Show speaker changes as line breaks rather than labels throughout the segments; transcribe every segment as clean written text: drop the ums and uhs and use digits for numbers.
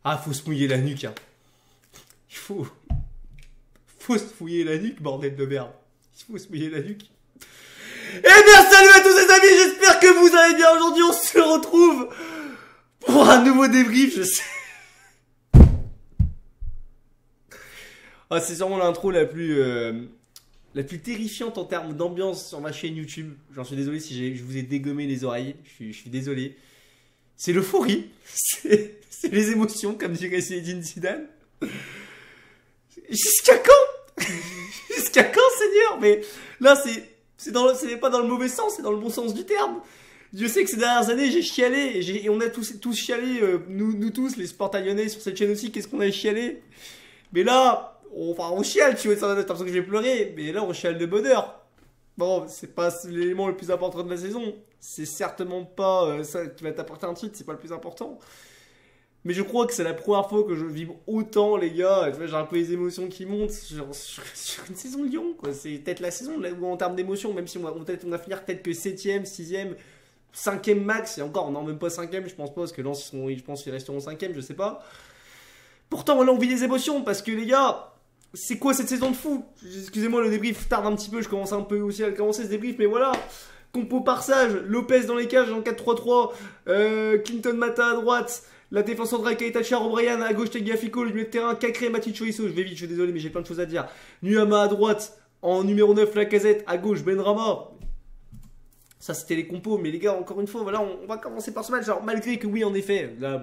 Ah, faut se mouiller la nuque, hein. Il faut se mouiller la nuque, bordel de merde. Il faut se mouiller la nuque. Eh bien, salut à tous les amis, j'espère que vous allez bien. Aujourd'hui, on se retrouve pour un nouveau débrief, je sais. Ah, c'est sûrement l'intro la plus terrifiante en termes d'ambiance sur ma chaîne YouTube. J'en suis désolé si je vous ai dégommé les oreilles. Je suis désolé. C'est l'euphorie. C'est les émotions, comme dirait Zinedine Zidane. Jusqu'à quand? Jusqu'à quand, Seigneur? Mais là, c'est pas dans le mauvais sens, c'est dans le bon sens du terme. Je sais que ces dernières années, j'ai chialé. Et on a tous chialé, nous tous, les supporters lyonnais sur cette chaîne aussi. Qu'est-ce qu'on a chialé? Mais là, on chiale, tu vois, t'as l'impression que je vais pleurer. Mais là, on chiale de bonheur. Bon, c'est pas l'élément le plus important de la saison. C'est certainement pas ça qui va t'apporter un titre, c'est pas le plus important. Mais je crois que c'est la première fois que je vibre autant, les gars. Tu vois, j'ai un peu les émotions qui montent sur une saison Lyon, quoi. C'est peut-être la saison où, en termes d'émotions, même si on va finir peut-être que 7ème, 6ème, 5ème max. Et encore, non, même pas 5ème, je pense pas, parce que là, je pense qu'ils resteront 5ème, je sais pas. Pourtant, là, on vit les émotions, parce que les gars, c'est quoi cette saison de fou? Excusez-moi, le débrief tarde un petit peu, je commence un peu aussi à commencer ce débrief, mais voilà. Compo par Sage, Lopez dans les cages en 4-3-3, Clinton Mata à droite. La défense centrale, Keita O'Brien, à gauche, Tagliafico, le milieu de terrain, Cacré, Matic Choisso. Je vais vite, je suis désolé, mais j'ai plein de choses à dire. Nuama à droite, en numéro 9, Lacazette, à gauche, Benrahma. Ça, c'était les compos, mais les gars, encore une fois, voilà, on va commencer par ce match. Alors, malgré que, oui, en effet, là,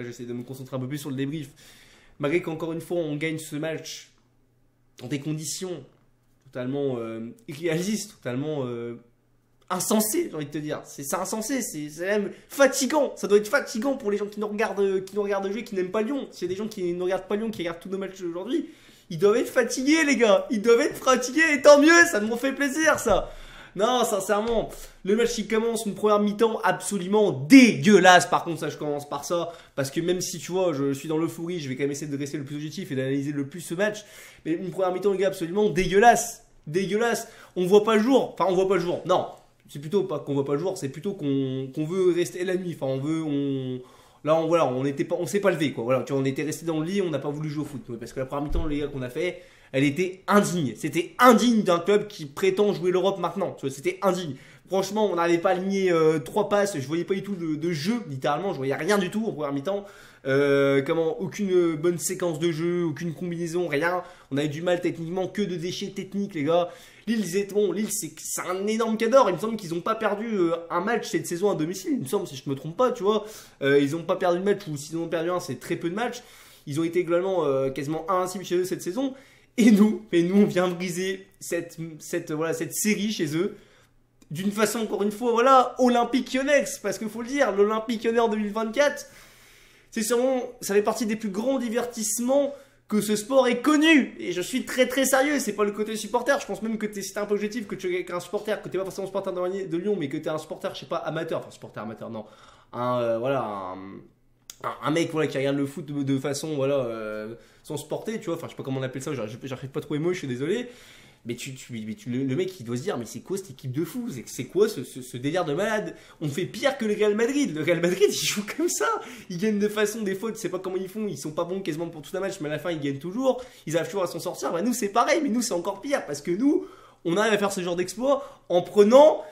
j'essaie de me concentrer un peu plus sur le débrief. Malgré qu'encore une fois, on gagne ce match dans des conditions totalement irréalistes, totalement insensé, j'ai envie de te dire. C'est insensé, c'est même fatigant. Ça doit être fatigant pour les gens qui nous regardent jouer, qui n'aiment pas Lyon. S'il y a des gens qui ne regardent pas Lyon, qui regardent tous nos matchs aujourd'hui, ils doivent être fatigués, les gars. Ils doivent être fatigués, et tant mieux, ça m'en fait plaisir, ça. Non, sincèrement, le match qui commence, une première mi-temps absolument dégueulasse. Par contre, ça, je commence par ça. Parce que même si, tu vois, je suis dans l'euphorie, je vais quand même essayer de rester le plus objectif et d'analyser le plus ce match. Mais une première mi-temps, les gars, absolument dégueulasse. Dégueulasse. On voit pas le jour. Enfin, on voit pas le jour. Non. C'est plutôt pas qu'on voit pas le jour, c'est plutôt qu'on veut rester la nuit. Enfin, on s'est pas levé, quoi. Voilà, tu vois, on était resté dans le lit, on n'a pas voulu jouer au foot. Parce que la première mi-temps, les gars, qu'on a fait, elle était indigne. C'était indigne d'un club qui prétend jouer l'Europe maintenant. Tu vois, c'était indigne. Franchement, on n'arrivait pas à aligner 3 passes. Je voyais pas du tout de jeu, littéralement. Je voyais rien du tout en première mi-temps. Aucune bonne séquence de jeu, aucune combinaison, rien. On avait du mal techniquement, que de déchets techniques, les gars. Lille, Lille, c'est un énorme cadre. Il me semble qu'ils n'ont pas perdu un match cette saison à domicile. Il me semble, si je me trompe pas, tu vois. Ils n'ont pas perdu de match, ou s'ils en ont perdu un, c'est très peu de matchs. Ils ont été globalement quasiment invincibles chez eux cette saison. Et nous, on vient briser cette série chez eux. D'une façon, encore une fois, voilà, Olympique Lyonnais. Parce qu'il faut le dire, l'Olympique Lyonnais en 2024, c'est sûrement, ça fait partie des plus grands divertissements que ce sport est connu. Et je suis très très sérieux, c'est pas le côté supporter. Je pense même que c'est un peu objectif, que tu es un supporter, que tu n'es pas forcément supporter de Lyon, mais que tu es un supporter, je sais pas, amateur. Enfin, supporter amateur, non. Un mec, voilà, qui regarde le foot de façon, voilà, sans se porter, tu vois. Enfin, je sais pas comment on appelle ça, j'arrive pas à trouver mot, je suis désolé. Mais le mec, il doit se dire, mais c'est quoi cette équipe de fous? C'est quoi ce délire de malade? On fait pire que le Real Madrid. Le Real Madrid, ils jouent comme ça. Ils gagnent de façon, des fois, tu sais pas comment ils font. Ils sont pas bons quasiment pour tout un match, mais à la fin, ils gagnent toujours. Ils arrivent toujours à s'en sortir. Bah, nous, c'est pareil, mais nous, c'est encore pire. Parce que nous, on arrive à faire ce genre d'exploit en prenant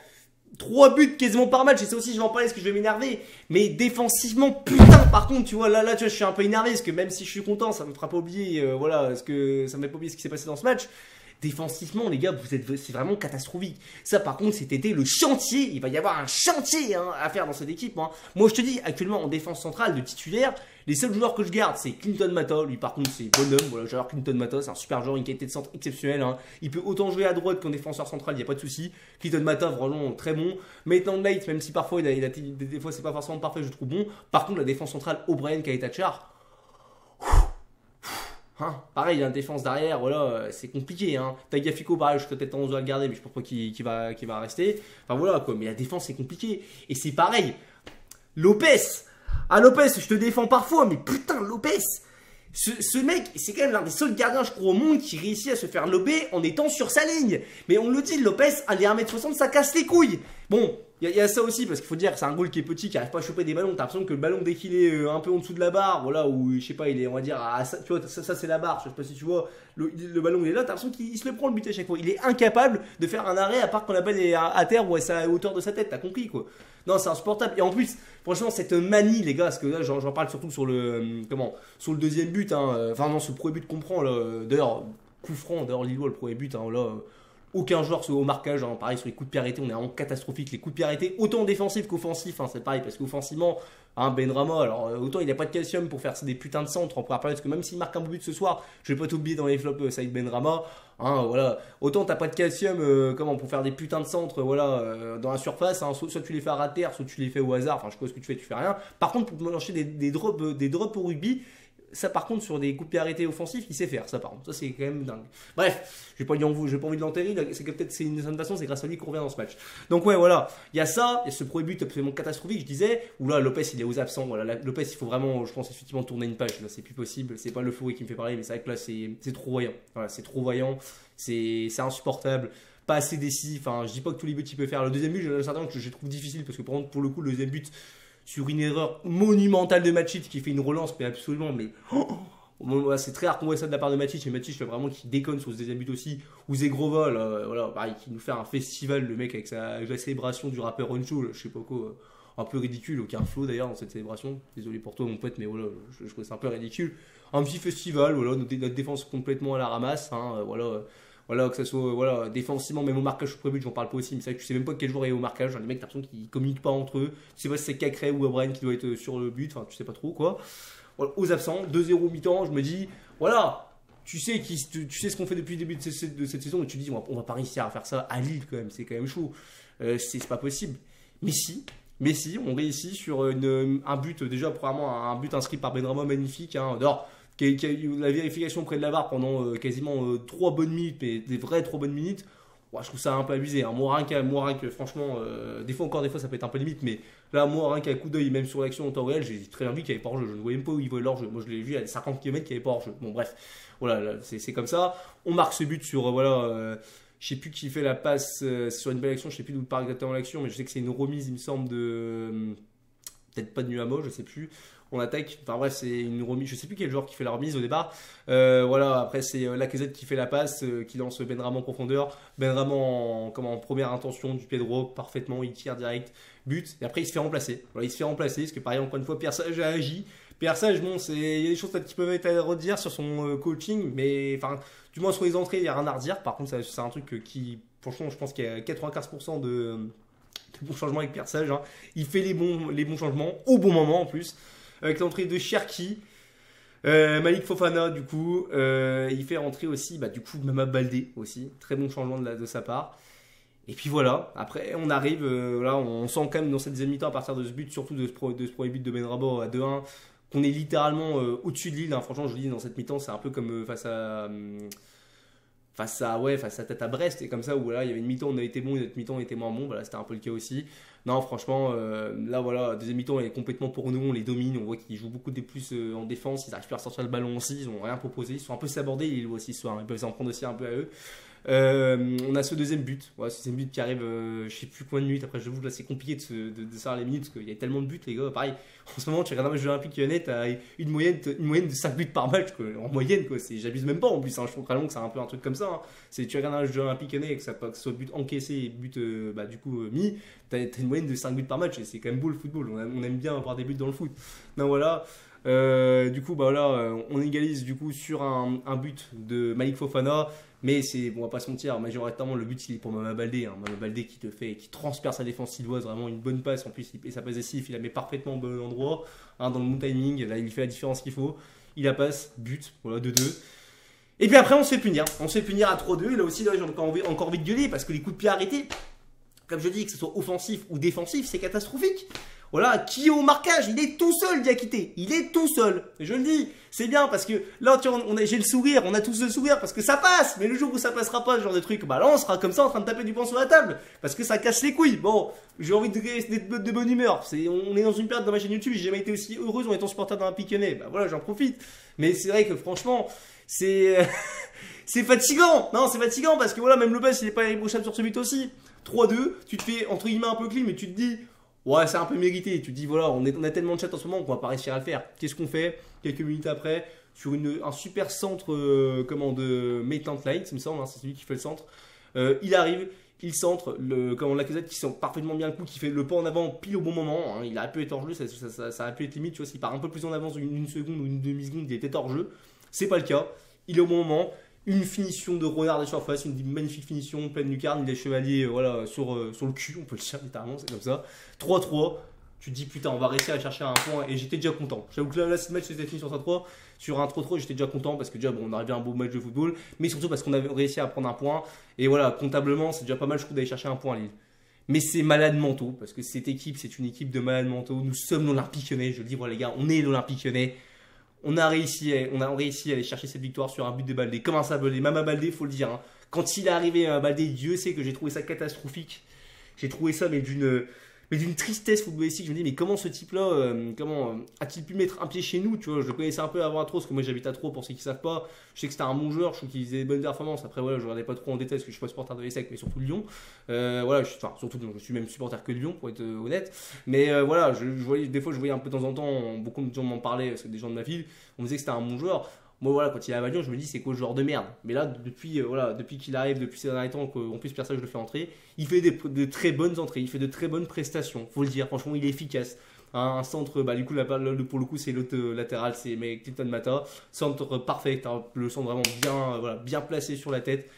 3 buts quasiment par match. Et ça aussi, je vais en parler parce que je vais m'énerver. Mais défensivement, putain, par contre, tu vois, là, tu vois, je suis un peu énervé. Parce que même si je suis content, ça me fera pas oublier, voilà, parce que ça me fait pas oublier ce qui s'est passé dans ce match. Défensivement, les gars, c'est vraiment catastrophique. Ça, par contre, c'était le chantier. Il va y avoir un chantier à faire dans cette équipe. Moi, je te dis, actuellement, en défense centrale de titulaire, les seuls joueurs que je garde, c'est Clinton Mata. Lui, par contre, c'est bonhomme. Voilà, j'adore Clinton Mata. C'est un super joueur, une qualité de centre exceptionnelle. Il peut autant jouer à droite qu'en défenseur central, il n'y a pas de souci. Clinton Mata, vraiment très bon. Maitland Night, même si parfois, des fois, c'est pas forcément parfait, je trouve bon. Par contre, la défense centrale, O'Brien, Keita, pareil, il y a une défense derrière, voilà, c'est compliqué. Tagliafico, pareil, je serais peut-être tendance à le garder, mais je pense pas qu'il va rester. Enfin voilà, quoi, mais la défense, c'est compliqué. Et c'est pareil. Lopez, je te défends parfois, mais putain, Lopez, ce mec, c'est quand même l'un des seuls gardiens, je crois, au monde qui réussit à se faire lober en étant sur sa ligne. Mais on le dit, Lopez, aller 1m60, ça casse les couilles. Bon, y a ça aussi, parce qu'il faut dire que c'est un goal qui est petit, qui arrive pas à choper des ballons. T'as l'impression que le ballon, dès qu'il est un peu en dessous de la barre, voilà, ou je sais pas, il est, on va dire, tu vois, ça c'est la barre, je sais pas si tu vois, le ballon il est là, t'as l'impression qu'il se le prend le but à chaque fois. Il est incapable de faire un arrêt à part quand la balle est à terre ou à hauteur de sa tête, t'as compris quoi. Non, c'est insupportable. Et en plus, franchement, cette manie, les gars, parce que là, j'en parle surtout sur le, sur le deuxième but, hein, enfin non, sur le premier but qu'on prend, là, d'ailleurs, coup franc, d'ailleurs, Lillois, le premier but, hein, là. Aucun joueur au marquage, hein. Pareil sur les coups de pied arrêtés, on est vraiment catastrophique. Les coups de pied arrêtés, autant défensifs qu'offensifs, hein, c'est pareil, parce qu'offensivement, hein, Benrahma, alors autant il n'a pas de calcium pour faire des putains de centres en première période, parce que même s'il marque un but ce soir, je vais pas t'oublier dans les flops Saïd Benrahma, hein, voilà. Autant t'as pas de calcium pour faire des putains de centres voilà, dans la surface, hein, soit tu les fais à ras soit tu les fais au hasard, enfin je sais pas ce que tu fais rien. Par contre, pour lancer des drops au rugby, ça par contre sur des coups de pied arrêtés offensifs il sait faire ça par contre, ça c'est quand même dingue. Bref, j'ai pas envie de l'enterrer, c'est que peut-être c'est une certaine façon c'est grâce à lui qu'on revient dans ce match. Donc ouais voilà, il y a ça, il y a ce premier but absolument catastrophique je disais, où là Lopez il est aux absents, voilà, Lopez il faut vraiment je pense effectivement tourner une page, là c'est plus possible, c'est pas le Fouet qui me fait parler mais c'est vrai que là c'est trop voyant, voilà, c'est trop voyant, c'est insupportable. Pas assez décisif, enfin je dis pas que tous les buts il peut faire, le deuxième but certainement que je trouve difficile parce que par exemple pour le coup le deuxième but sur une erreur monumentale de Matic qui fait une relance, mais absolument, mais c'est très rare qu'on voit ça de la part de Matic, et Matic là, vraiment qui déconne sur ce deuxième but aussi, ou Zegrova, là, voilà, pareil, qui nous fait un festival, le mec avec la célébration du rappeur Oncho, je sais pas quoi, un peu ridicule, aucun flow d'ailleurs dans cette célébration, désolé pour toi mon pote, mais voilà, je trouve ça un peu ridicule, un petit festival, voilà, notre défense complètement à la ramasse, hein, voilà. Voilà, que ça soit voilà, défensivement, même au marquage au premier but, j'en parle pas aussi, mais c'est vrai que tu sais même pas quel joueur est au marquage. Les mecs, t'as l'impression qu'ils communiquent pas entre eux. Tu sais pas si c'est Cacré ou O'Brien qui doit être sur le but, enfin, tu sais pas trop quoi. Voilà, aux absents, 2-0 mi-temps, je me dis, voilà, tu sais ce qu'on fait depuis le début de cette saison, et tu te dis, on va pas réussir à faire ça à Lille quand même, c'est quand même chaud. C'est pas possible. Mais si, on réussit sur un but, déjà, premièrement, un but inscrit par Benrahma magnifique, hein, d'or. Qui a eu la vérification près de la barre pendant quasiment 3 bonnes minutes, mais des vraies 3 bonnes minutes. Ouais, je trouve ça un peu abusé. Hein. Moi, franchement, des fois ça peut être un peu limite, mais là, moi, rien qu'à coup d'œil, même sur l'action en temps réel, j'ai très bien vu qu'il n'y avait pas hors-jeu. Je ne voyais même pas où il voyait l'hors-jeu. Moi, je l'ai vu à 50 km qu'il n'y avait pas hors-jeu. Bon, bref, voilà, c'est comme ça. On marque ce but sur, je sais plus qui fait la passe sur une belle action, je sais plus d'où part exactement l'action, mais je sais que c'est une remise, il me semble, de. Peut-être pas de Nuamo, je sais plus. On attaque, enfin bref, c'est une remise, je sais plus quel joueur qui fait la remise au départ. Voilà, après c'est Lacazette qui fait la passe, qui lance Benrahma en profondeur. Benrahma en première intention du pied droit, parfaitement, il tire direct, but. Et après il se fait remplacer. Voilà, il se fait remplacer, parce que pareil, encore une fois, Pierre Sage a agi. Pierre Sage, bon, il y a des choses qui peuvent être à redire sur son coaching, mais enfin, du moins sur les entrées, il n'y a rien à redire. Par contre, c'est un truc qui, franchement, je pense qu'il y a 95% de bons changements avec Pierre Sage. Hein. Il fait les bons changements au bon moment en plus. Avec l'entrée de Cherki, Malik Fofana du coup, il fait rentrer aussi du coup Mama Baldé aussi, très bon changement de sa part. Et puis voilà, après on arrive, là on sent quand même dans cette deuxième mi-temps à partir de ce but, surtout de ce premier but de Benrahma à 2-1, qu'on est littéralement au-dessus de Lille. Hein. Franchement je vous dis dans cette mi-temps c'est un peu comme face à Tête à Brest, et comme ça où voilà, il y avait une mi-temps on a été bon, une autre mi-temps on était moins bon, voilà, c'était un peu le cas aussi. Non franchement là voilà, deuxième mi-temps elle est complètement pour nous, on les domine, on voit qu'ils jouent beaucoup de plus en défense, ils arrivent plus à sortir le ballon aussi, ils ont rien proposé, ils sont un peu sabordés, ils aussi ce soir, ils peuvent s'en prendre aussi un peu à eux. On a ce deuxième but, ce deuxième but qui arrive, je sais plus combien de minutes. Après, j'avoue que là c'est compliqué de savoir les minutes parce qu'il y a tellement de buts, les gars. Pareil, en ce moment, tu regardes un match de l'Olympique Lyonnais, t'as une moyenne de 5 buts par match, quoi. En moyenne, quoi. J'abuse même pas en plus. Hein. Je trouve vraiment que c'est un peu un truc comme ça. Hein. Tu regardes un match de l'Olympique Lyonnais et que ça soit but encaissé et but du coup mis, t'as une moyenne de 5 buts par match et c'est quand même beau le football. On aime bien avoir des buts dans le foot. Non, voilà. Du coup, on égalise du coup sur un but de Malik Fofana. Mais on va pas se mentir, majoritairement le but il est pour Mama Baldé. Hein. Mama Baldé qui transperce sa défense lilloise, vraiment une bonne passe. En plus, sa passe décisive, il la met parfaitement au bon endroit, hein, dans le bon timing. Là, il fait la différence qu'il faut. Il la passe, but, voilà, 2-2. Et puis après, on se fait punir. On se fait punir à 3-2. Et là aussi, j'ai encore envie de gueuler parce que les coups de pied arrêtés, comme je dis, que ce soit offensif ou défensif, c'est catastrophique. Voilà, qui est au marquage, il est tout seul, Diakité. Il est tout seul. Je le dis, c'est bien parce que là, j'ai le sourire, on a tous le sourire parce que ça passe. Mais le jour où ça passera pas, ce genre de truc, là, on sera comme ça en train de taper du poing sur la table parce que ça casse les couilles. Bon, j'ai envie d'être de bonne humeur. On est dans une période dans ma chaîne YouTube, j'ai jamais été aussi heureuse en étant supporter d'un Olympique Lyonnais. Voilà, j'en profite. Mais c'est vrai que franchement, c'est fatigant. Non, c'est fatigant parce que voilà, même Lopez, il est pas irréprochable sur ce but aussi. 3-2, tu te fais entre guillemets un peu clean, mais tu te dis, ouais, c'est un peu mérité. Tu te dis, voilà, on a tellement de chat en ce moment qu'on va pas réussir à le faire. Qu'est-ce qu'on fait quelques minutes après sur un super centre de Maitland Night, il me semble, hein, c'est celui qui fait le centre. Il arrive, il centre, Lacazette qui sent parfaitement bien le coup, qui fait le pas en avant pile au bon moment. Hein, il aurait pu être hors jeu, ça aurait pu être limite, tu vois, s'il part un peu plus en avance d'une seconde ou une demi-seconde, il était hors jeu. C'est pas le cas, il est au bon moment. Une finition de renard de surface, une magnifique finition, pleine lucarne, des chevaliers voilà, sur le cul, on peut le dire littéralement, c'est comme ça. 3-3, tu te dis putain, on va réussir à chercher un point et j'étais déjà content. J'avoue que là, ce match c'était fini sur 3-3. Sur un 3-3, j'étais déjà content parce que déjà, bon, on arrivait à un beau match de football, mais surtout parce qu'on avait réussi à prendre un point. Et voilà, comptablement, c'est déjà pas mal, je trouve, d'aller chercher un point à Lille. Mais c'est malade mentaux, parce que cette équipe, c'est une équipe de malades mentaux. Nous sommes l'Olympique Lyonnais, je le dis, voilà les gars, on est l'Olympique Lyonnais. On a réussi à aller chercher cette victoire sur un but de Baldé. Comment ça, Baldé? Mama Baldé, faut le dire. Hein. Quand il est arrivé à Baldé, Dieu sait que j'ai trouvé ça catastrophique. J'ai trouvé ça, mais d'une tristesse footballistique. Je me dis, mais comment ce type-là, a-t-il pu mettre un pied chez nous? Tu vois, je le connaissais un peu avant à Troyes, parce que moi j'habite à Troyes pour ceux qui ne savent pas. Je sais que c'était un bon joueur, je trouve qu'il faisait des bonnes performances. Après, voilà, je ne regardais pas trop en détail parce que je suis pas supporter de l'ESSEC, mais surtout de Lyon. Voilà, surtout de Lyon, je suis même supporter que de Lyon, pour être honnête. Mais voilà, je voyais, des fois, je voyais un peu de temps en temps, beaucoup de gens m'en parlaient, parce que des gens de ma ville, on me disait que c'était un bon joueur. Moi, voilà, quand il est à Lyon, je me dis, c'est quoi le joueur de merde? Mais là, depuis qu'il arrive, depuis ces derniers temps, qu'en plus, personne je le fais entrer, il fait de très bonnes entrées, il fait de très bonnes prestations, faut le dire. Franchement, il est efficace. Un centre, du coup, pour le coup, c'est l'autre latéral, c'est Clinton Mata. Centre parfait, le centre vraiment bien placé sur la tête.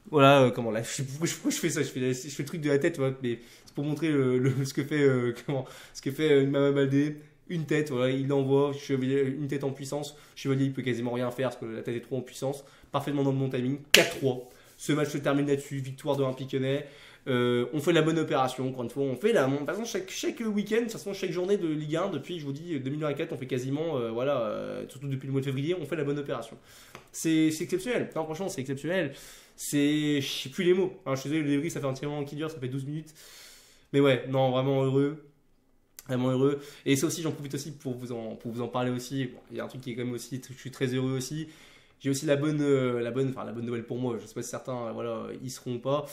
Voilà, là, pourquoi je fais ça? Je fais le truc de la tête, voilà, mais c'est pour montrer ce que fait Mama Baldé. Une tête, voilà, il l'envoie, une tête en puissance. Chevalier, il peut quasiment rien faire parce que la tête est trop en puissance. Parfaitement dans le bon timing. 4-3. Ce match se termine là-dessus. Victoire de l'Olympique Lyonnais. On fait la bonne opération, encore une fois. On fait de toute façon, chaque week-end, de toute façon, chaque journée de Ligue 1, depuis, je vous dis, 2024, on fait quasiment, surtout depuis le mois de février, on fait la bonne opération. C'est exceptionnel. Non, franchement, c'est exceptionnel. Je sais plus les mots. Alors, je suis désolé, le débris, ça fait un petit moment qu'il dure, ça fait 12 minutes. Mais ouais, non, vraiment heureux. Vraiment heureux. Et ça aussi, j'en profite aussi pour vous en parler aussi. Bon, il y a un truc qui est quand même aussi, je suis très heureux aussi. J'ai aussi la bonne nouvelle pour moi. Je ne sais pas si certains y seront pas.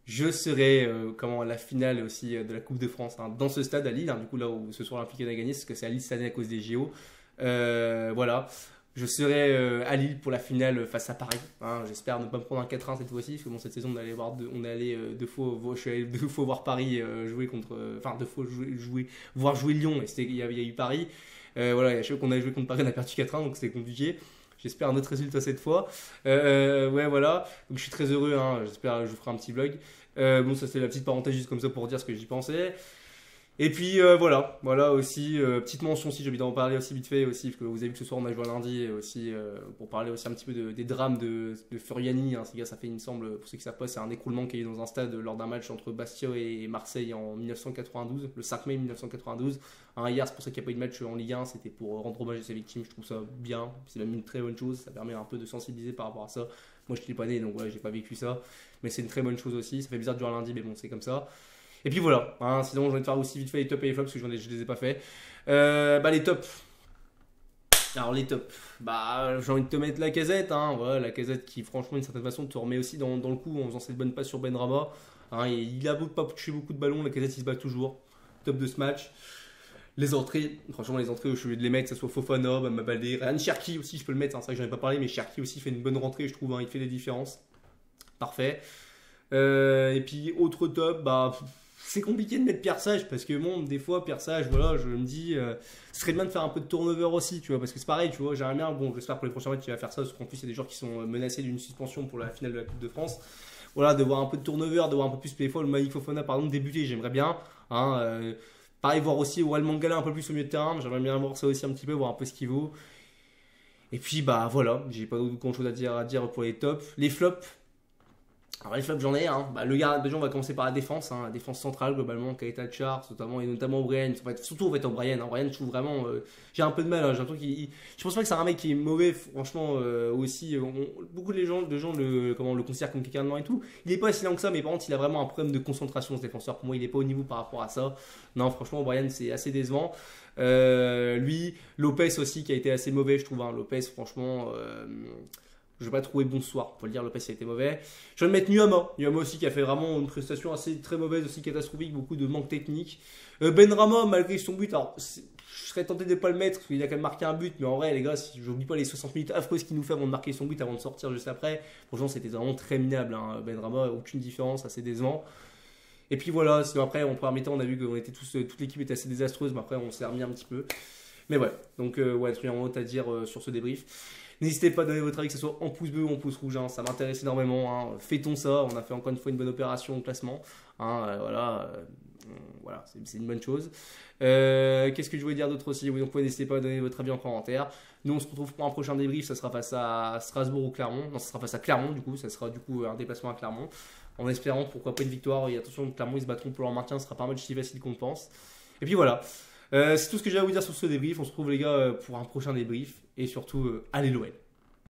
Je serai à la finale aussi de la Coupe de France dans ce stade à Lille. Du coup, là où ce soir l'Olympique a gagné, parce que c'est à Lille cette année à cause des JO. Voilà. Je serai à Lille pour la finale face à Paris. J'espère ne pas me prendre un 4-1 cette fois-ci, parce que bon, cette saison, on est allé deux fois voir Paris jouer contre. Enfin, deux fois voir jouer Lyon, et il y a eu Paris. Voilà, je sais qu'on a joué contre Paris, on a perdu 4-1, donc c'était compliqué. J'espère un autre résultat cette fois. Ouais, voilà. Donc je suis très heureux. J'espère que je vous ferai un petit vlog. Bon, ça c'est la petite parenthèse juste comme ça pour dire ce que j'y pensais. Et puis voilà aussi, petite mention aussi, j'ai envie d'en parler aussi vite fait aussi, parce que vous avez vu que ce soir on a joué lundi, et aussi pour parler aussi un petit peu des drames de Furiani, ces gars, ça fait, il me semble, pour ceux qui ne savent pas, c'est un écroulement qui a eu dans un stade lors d'un match entre Bastia et Marseille en 1992, le 5 mai 1992. Hier, c'est pour ça qu'il n'y a pas eu de match en Ligue 1, c'était pour rendre hommage à ses victimes, je trouve ça bien, c'est même une très bonne chose, ça permet un peu de sensibiliser par rapport à ça. Moi je n'étais pas né, donc voilà, j'ai pas vécu ça, mais c'est une très bonne chose aussi, ça fait bizarre de jouer un lundi, mais bon, c'est comme ça. Et puis voilà, sinon j'ai envie de faire aussi vite fait les tops et les flops parce que je les ai pas fait. Les tops. Alors les tops, j'ai envie de te mettre Lacazette, voilà, Lacazette qui franchement d'une certaine façon te remet aussi dans le coup en faisant cette bonne passe sur Benrahma. Il a pas touché beaucoup de ballons, Lacazette il se bat toujours. Top de ce match. Les entrées, franchement les entrées, je suis obligé de les mettre, que ce soit Fofana, Mama Baldé, Ryan Cherki aussi, je peux le mettre, c'est vrai que j'en ai pas parlé, mais Cherki aussi fait une bonne rentrée, je trouve, il fait des différences. Parfait. Et puis autre top, c'est compliqué de mettre Pierre Sage parce que bon, des fois Pierre Sage, voilà, je me dis ce serait bien de faire un peu de turnover aussi, tu vois, parce que c'est pareil, tu vois, j'aimerais bien, bon, j'espère pour les prochains matchs qu'il va faire ça, parce qu'en plus il y a des joueurs qui sont menacés d'une suspension pour la finale de la Coupe de France. Voilà, de voir un peu de turnover, de voir un peu plus des fois le Malik Fofana par exemple débuter, j'aimerais bien. Pareil, voir aussi Aurel Mangala un peu plus au milieu de terrain, j'aimerais bien voir ça aussi un petit peu, voir un peu ce qu'il vaut. Et puis voilà, j'ai pas grand chose à dire pour les tops. Les flops. Alors les flops j'en ai, le gars, déjà on va commencer par la défense centrale globalement, Keita Charles et notamment O'Brien, surtout O'Brien, je trouve vraiment, j'ai un peu de mal, j'ai l'impression je pense pas que c'est un mec qui est mauvais, franchement aussi, beaucoup de gens le considèrent comme quelqu'un de lent et tout, il est pas si lent que ça, mais par contre il a vraiment un problème de concentration ce défenseur, pour moi il est pas au niveau par rapport à ça, non franchement O'Brien c'est assez décevant. Lui, Lopez aussi qui a été assez mauvais je trouve, Lopez franchement... Je n'ai pas trouvé bon ce soir. On peut le dire, Lopez a été mauvais. Je vais mettre Nuama. Nuama aussi qui a fait vraiment une prestation assez très mauvaise, aussi catastrophique, beaucoup de manque technique. Benrahma, malgré son but, alors je serais tenté de ne pas le mettre parce qu'il a quand même marqué un but, mais en vrai, les gars, si je n'oublie pas les 60 minutes affreuses qu'il nous fait avant de marquer son but, avant de sortir juste après, franchement, c'était vraiment très minable. Hein. Benrahma, aucune différence, assez décevant. Et puis voilà, sinon après, en première mi-temps, on a vu que toute l'équipe était assez désastreuse, mais après, on s'est remis un petit peu. Mais ouais, donc ouais, rien d'autre à dire sur ce débrief. N'hésitez pas à donner votre avis, que ce soit en pouce bleu ou en pouce rouge, hein, ça m'intéresse énormément. Hein. Fêtons ça, on a fait encore une fois une bonne opération au classement. Hein, voilà, c'est une bonne chose. Qu'est-ce que je voulais dire d'autre aussi? Oui, donc n'hésitez pas à donner votre avis en commentaire. Nous, on se retrouve pour un prochain débrief, ça sera face à Strasbourg ou Clermont. Non, ça sera face à Clermont, du coup, ça sera du coup un déplacement à Clermont. En espérant, pourquoi pas une victoire. Et attention, Clermont, ils se battront pour leur maintien, ce sera pas un match si facile qu'on pense. Et puis voilà. C'est tout ce que j'ai à vous dire sur ce débrief. On se retrouve les gars pour un prochain débrief. Et surtout, allez l'OL.